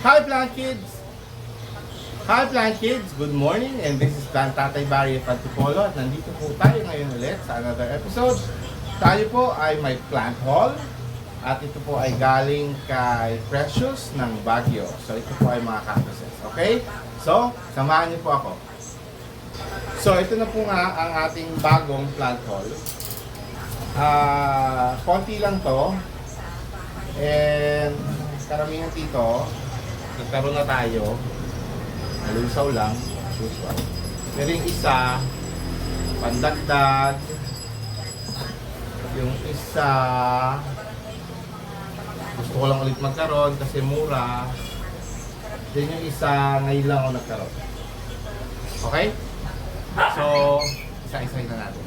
Hi Plant Kids! Hi Plant Kids! Good morning and this is Plant Tatay Barry of Antipolo at nandito po tayo ngayon ulit sa another episode. Tayo po ay may plant haul at ito po ay galing kay Precious ng Baguio. So ito po ay mga cactuses, okay? So, samahan niyo po ako. So ito na po nga ang ating bagong plant haul. Konti lang to and karamihan dito nagkaroon na tayo, nalusaw lang, usual. Pero yung isa, pandagdag. Yung isa, gusto ko lang ulit magkaroon kasi mura. Then yung isa, ngayon lang ako nagkaroon. Okay? So, isa-isahin na natin.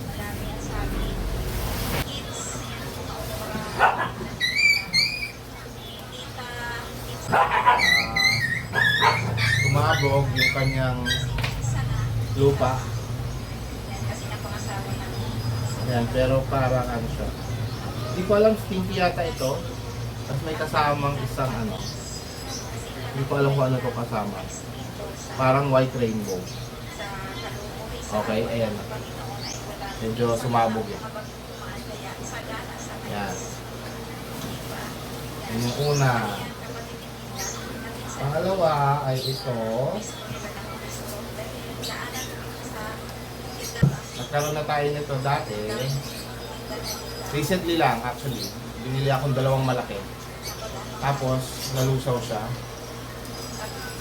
Sumabog yung kanyang lupa. Yan, pero parang ano siya. Hindi ko alam, stinky yata ito. Tapos may kasamang isang ano. Hindi ko alam kung ano ito kasama. Parang white rainbow. Okay, ayan. Medyo sumabog yun. Yan. Yan yung una. Pangalawa ay ito. Nagkaroon na tayo nito dati. Recently lang actually. Binili akong dalawang malaki. Tapos nalusaw siya.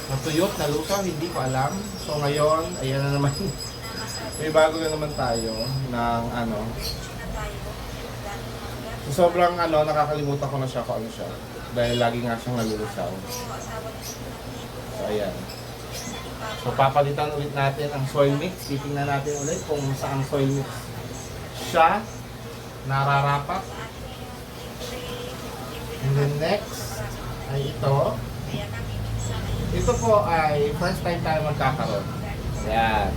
Natuyot, nalusaw, hindi ko alam. So ngayon, ayan na naman. May bago na naman tayo ng ano. So, sobrang ano, nakakalimutan ko na siya kung ano siya. Dahil lagi nga siyang nalulusaw. So, ayan. So, papalitan ulit natin ang soil mix. Titingnan natin ulit kung saan soil mix siya nararapat. And then next ay ito. Ito po ay first time tayo magkakaroon. Ayan.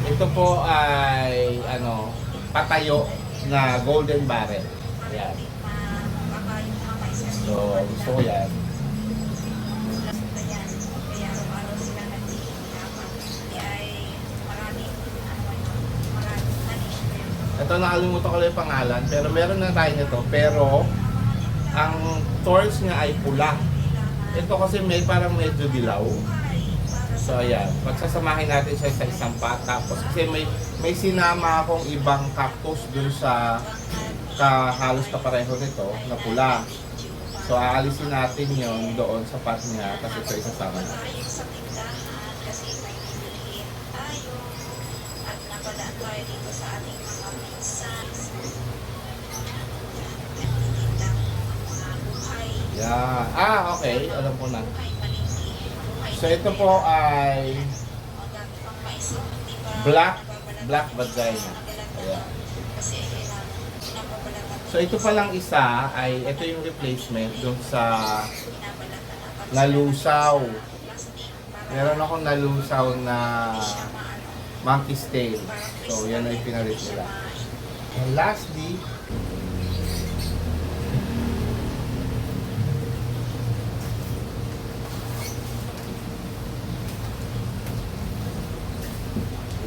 Ito po ay ano, patayo na golden barrel. Ayan. So, gusto ko yan. Ito, nakalimutan ko lang yung pangalan, pero meron na tayo nito. Pero, ang thorns niya ay pula. Ito kasi may parang medyo dilaw. So, ayan. Pagsasamahin natin siya sa isang pot. Tapos, kasi may sinama akong ibang cactus dun sa halos kapareho nito na pula. So, aalisin natin yon doon sa pot niya kasi ito isasama natin. Yeah. Okay. Alam ko na. So, ito po ay black vagina. Ayan. So, ito palang isa ay, ito yung replacement dun sa nalusaw. Meron akong nalusaw na monkey's tail. So, yan ay pinalit nila. And lastly,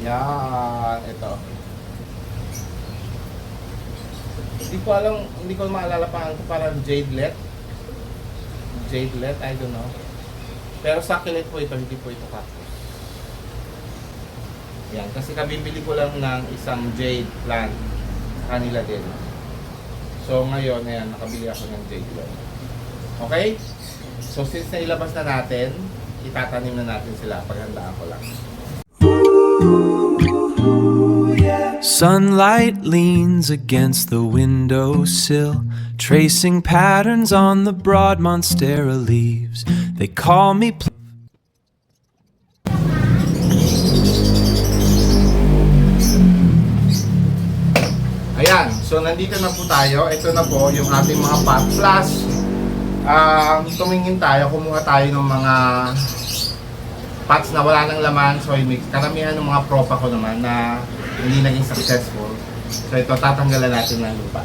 yan, ito. Hindi ko maalala pa ang parang jadelet. Jadelet, I don't know. Pero succulent po ito, hindi po ito cactus. Yan, kasi kabibili ko lang ng isang jade plant sa kanila din. So ngayon, ayan, nakabili ako ng jade plant. Okay? So since nailabas na natin, itatanim na natin sila. Paghandaan ko lang. Sunlight leans against the windowsill, tracing patterns on the broad monstera leaves. They call me Ayan, so nandito na po tayo. Ito na po yung ating mga pot. Plus, tumingin tayo, kumuha tayo ng mga pots na wala ng laman, soy mix. Karamihan ng mga propa ko naman na hindi naging successful. So ito, tatanggalan natin ng lupa.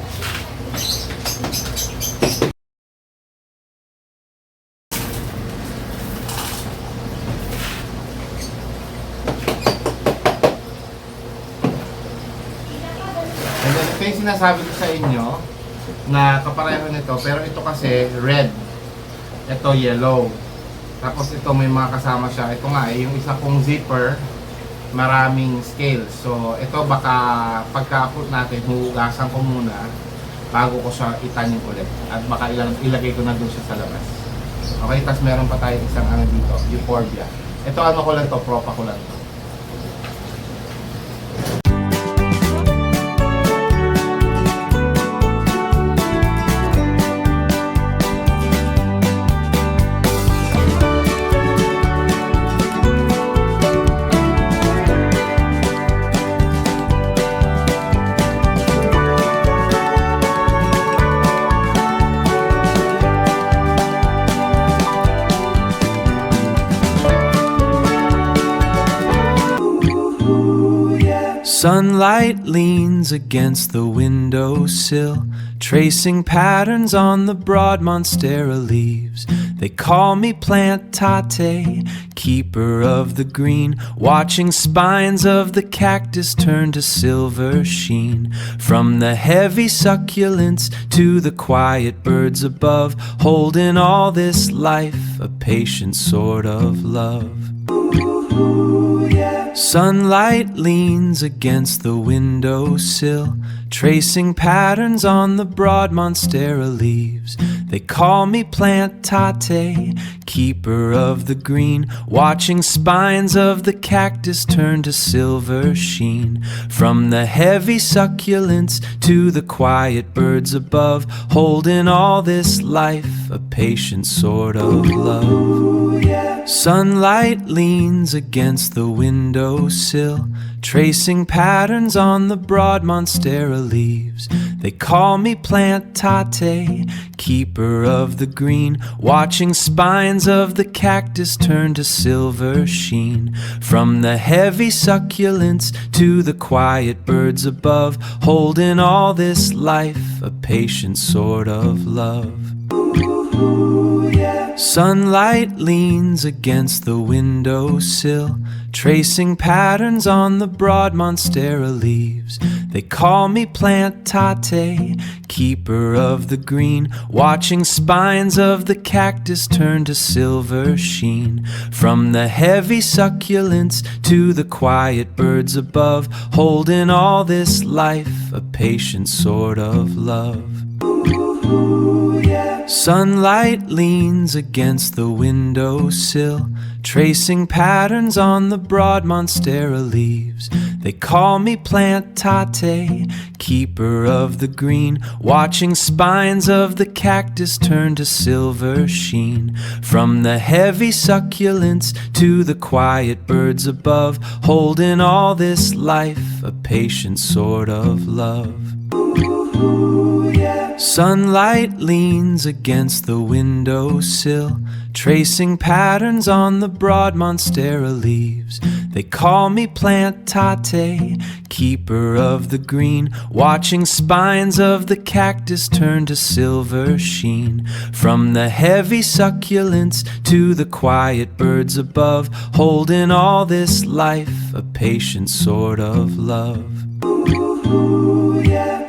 And then ito yung sinasabi ko sa inyo na kapareho nito, pero ito kasi red. Ito yellow. Tapos ito may mga kasama siya. Ito nga yung isa kong zipper, maraming scales. So ito baka pagka-upload natin, hugasan ko muna bago ko siya itanim ulit. At baka ilagay ko na doon siya sa labas. Okay, tapos meron pa tayo isang ano dito, euphorbia. Ito ano ko lang to, propa ko lang to. Sunlight leans against the windowsill, tracing patterns on the broad monstera leaves. They call me Plant Tate, keeper of the green, watching spines of the cactus turn to silver sheen. From the heavy succulents to the quiet birds above, holding all this life, a patient sort of love. Sunlight leans against the windowsill, tracing patterns on the broad monstera leaves. They call me Plant Tate, keeper of the green, watching spines of the cactus turn to silver sheen. From the heavy succulents to the quiet birds above, holding all this life, a patient sort of love. Sunlight leans against the windowsill, tracing patterns on the broad monstera leaves. They call me Plant Tate, keeper of the green, watching spines of the cactus turn to silver sheen. From the heavy succulents to the quiet birds above, holding all this life, a patient sort of love. Sunlight leans against the windowsill, tracing patterns on the broad monstera leaves. They call me Plant Tate, keeper of the green, watching spines of the cactus turn to silver sheen. From the heavy succulents to the quiet birds above, holding all this life, a patient sort of love. Sunlight leans against the windowsill, tracing patterns on the broad monstera leaves. They call me Plant Tate, keeper of the green, watching spines of the cactus turn to silver sheen. From the heavy succulents to the quiet birds above, holding all this life, a patient sort of love. Sunlight leans against the windowsill, tracing patterns on the broad monstera leaves. They call me Plant Tate, keeper of the green, watching spines of the cactus turn to silver sheen. From the heavy succulents to the quiet birds above, holding all this life, a patient sort of love.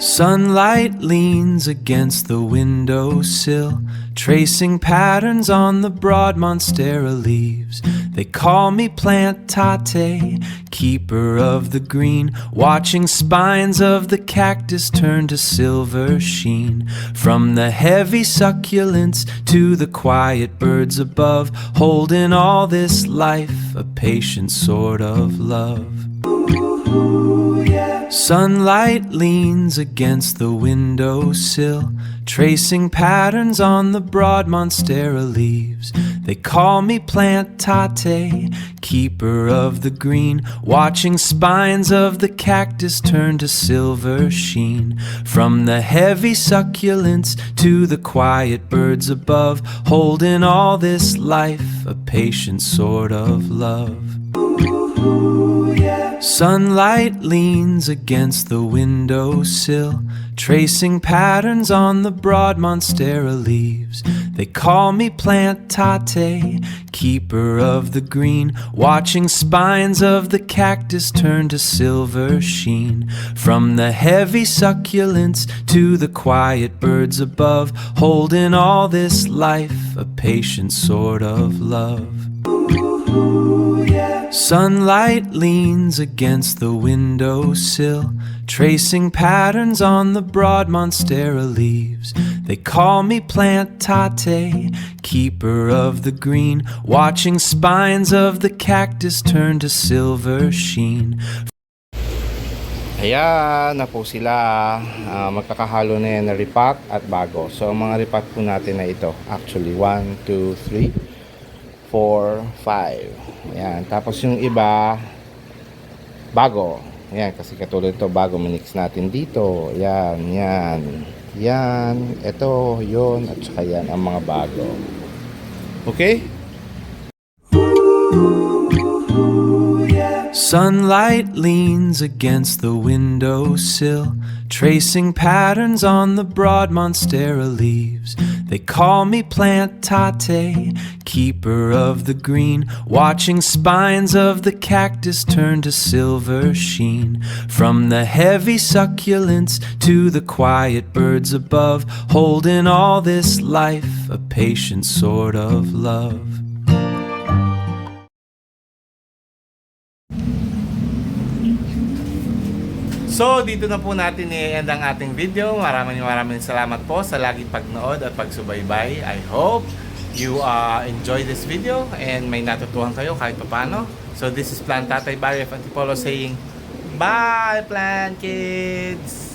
Sunlight leans against the windowsill, tracing patterns on the broad monstera leaves. They call me Plant Tate, keeper of the green, watching spines of the cactus turn to silver sheen. From the heavy succulents to the quiet birds above, holding all this life, a patient sort of love. Sunlight leans against the windowsill, tracing patterns on the broad monstera leaves. They call me Plant Tate, keeper of the green, watching spines of the cactus turn to silver sheen. From the heavy succulents to the quiet birds above, holding all this life, a patient sort of love. Sunlight leans against the windowsill, tracing patterns on the broad monstera leaves. They call me Plantate, keeper of the green, watching spines of the cactus turn to silver sheen. From the heavy succulents to the quiet birds above, holding all this life, a patient sort of love. Sunlight leans against the windowsill, tracing patterns on the broad monstera leaves. They call me Plantate, keeper of the green, watching spines of the cactus turn to silver sheen. Ayan na po sila. Magkakahalo na yan na ripat at bago. So ang mga ripat po natin na ito, actually 1, 2, 3 4, 5. Ayan. Tapos yung iba, bago. Ayan. Kasi katulad ito, bago minix natin dito. Ayan. Yan. Yan. Ito, yun. At saka yan ang mga bago. Okay? Sunlight leans against the windowsill, tracing patterns on the broad monstera leaves. They call me Plantate, keeper of the green, watching spines of the cactus turn to silver sheen. From the heavy succulents to the quiet birds above, holding all this life, a patient sort of love. So, dito na po natin i-end ang ating video. Maraming salamat po sa laging pagnood at pagsubaybay. I hope you enjoy this video and may natutuhan kayo kahit paano. So, this is Plantatay Barrio of Antipolo saying, bye, plant kids!